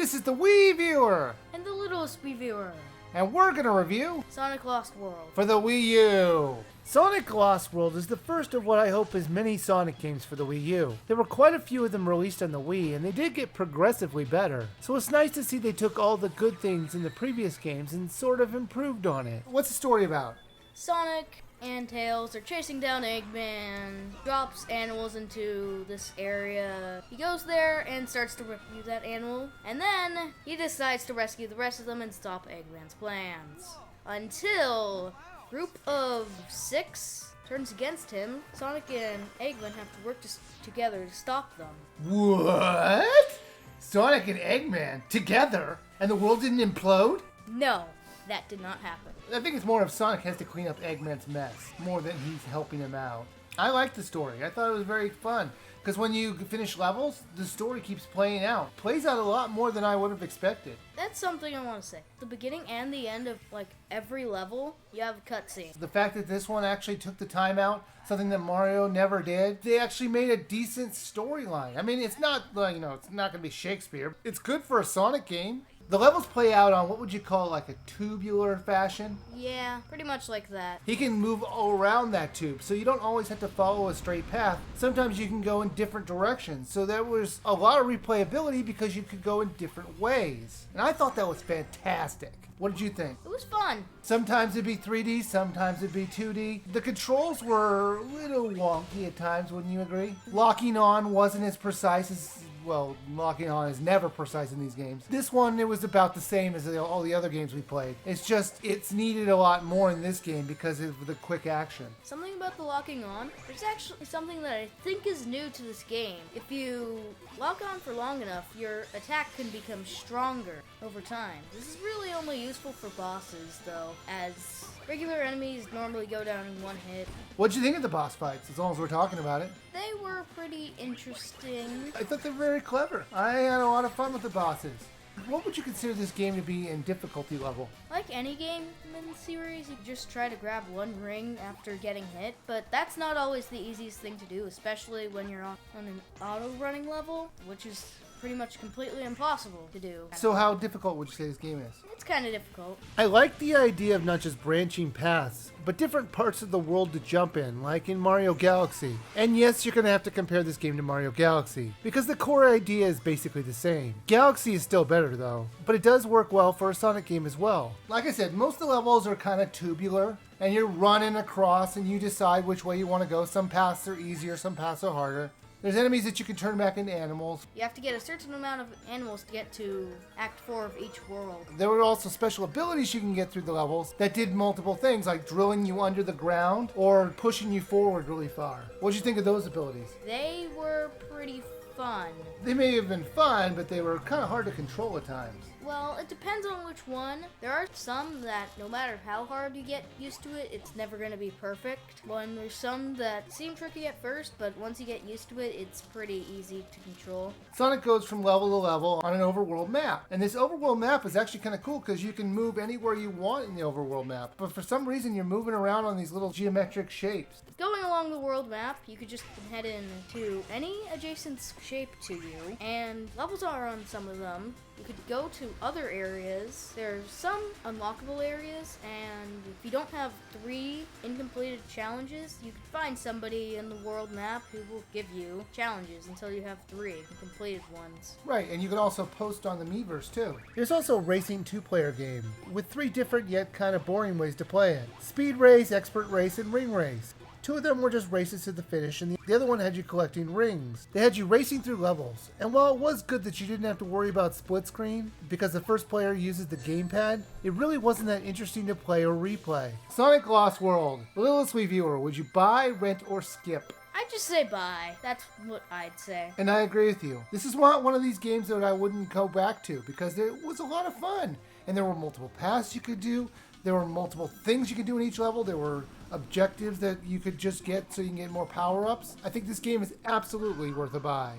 This is the Wii Viewer, And the littlest reviewer, and we're going to review Sonic Lost World. for the Wii U. Sonic Lost World is the first of what I hope is many Sonic games for the Wii U. There were quite a few of them released on the Wii, and they did get progressively better. So it's nice to see they took all the good things in the previous games and sort of improved on it. What's the story about? Sonic and Tails are chasing down Eggman, drops animals into this area. He goes there and starts to rescue that animal, and then he decides to rescue the rest of them and stop Eggman's plans. Until a group of 6 turns against him, Sonic and Eggman have to work together to stop them. What? Sonic and Eggman together, and the world didn't implode? No, that did not happen. I think it's more of Sonic has to clean up Eggman's mess, more than he's helping him out. I like the story. I thought it was very fun. Because when you finish levels, the story keeps playing out. Plays out a lot more than I would have expected. That's something I want to say. The beginning and the end of every level, you have a cutscene. The fact that this one actually took the time out, something that Mario never did, they actually made a decent storyline. I mean, it's not, it's not going to be Shakespeare. It's good for a Sonic game. The levels play out on what would you call like a tubular fashion? Yeah, pretty much like that. He can move all around that tube, so you don't always have to follow a straight path. Sometimes you can go in different directions. So there was a lot of replayability because you could go in different ways. And I thought that was fantastic. What did you think? It was fun. Sometimes it'd be 3D, sometimes it'd be 2D. The controls were a little wonky at times, wouldn't you agree? Locking on wasn't as precise as... Well, locking on is never precise in these games. This one, it was about the same as all the other games we played. It's just, it's needed a lot more in this game because of the quick action. Something about the locking on, there's actually something that I think is new to this game. If you lock on for long enough, your attack can become stronger over time. This is really only useful for bosses, though, as regular enemies normally go down in one hit. What'd you think of the boss fights, as long as we're talking about it? They were pretty interesting. I thought they were very clever. I had a lot of fun with the bosses. What would you consider this game to be in difficulty level? Like any game in the series, you just try to grab one ring after getting hit, but that's not always the easiest thing to do, especially when you're on an auto-running level, which is pretty much completely impossible to do. So how difficult would you say this game is? It's kind of difficult. I like the idea of not just branching paths, but different parts of the world to jump in, like in Mario Galaxy. And yes, you're going to have to compare this game to Mario Galaxy, because the core idea is basically the same. Galaxy is still better though, but it does work well for a Sonic game as well. Like I said, most of the levels are kind of tubular, and you're running across and you decide which way you want to go. Some paths are easier, some paths are harder. There's enemies that you can turn back into animals. You have to get a certain amount of animals to get to Act 4 of each world. There were also special abilities you can get through the levels that did multiple things, like drilling you under the ground or pushing you forward really far. What did you think of those abilities? They were pretty fun. They may have been fun, but they were kind of hard to control at times. Well, it depends on which one. There are some that no matter how hard you get used to it, it's never going to be perfect. When there's some that seem tricky at first, but once you get used to it, it's pretty easy to control. Sonic goes from level to level on an overworld map. And this overworld map is actually kind of cool because you can move anywhere you want in the overworld map. But for some reason, you're moving around on these little geometric shapes. Going along the world map, you could just head into any adjacent shape to you, and levels are on some of them. You could go to other areas. There's some unlockable areas, and if you don't have 3 incompleted challenges, you could find somebody in the world map who will give you challenges until you have 3 completed ones. Right, and you can also post on the Miiverse too. There's also a racing 2-player game with 3 different yet kind of boring ways to play it. Speed race, expert race, and ring race. 2 of them were just races to the finish, and the other one had you collecting rings. They had you racing through levels, and while it was good that you didn't have to worry about split screen, because the first player uses the gamepad, it really wasn't that interesting to play or replay. Sonic Lost World, the littlest Wii Viewer, would you buy, rent, or skip? I'd just say bye. That's what I'd say. And I agree with you. This is one of these games that I wouldn't go back to, because it was a lot of fun, and there were multiple paths you could do. There were multiple things you could do in each level. There were objectives that you could just get so you can get more power-ups. I think this game is absolutely worth a buy.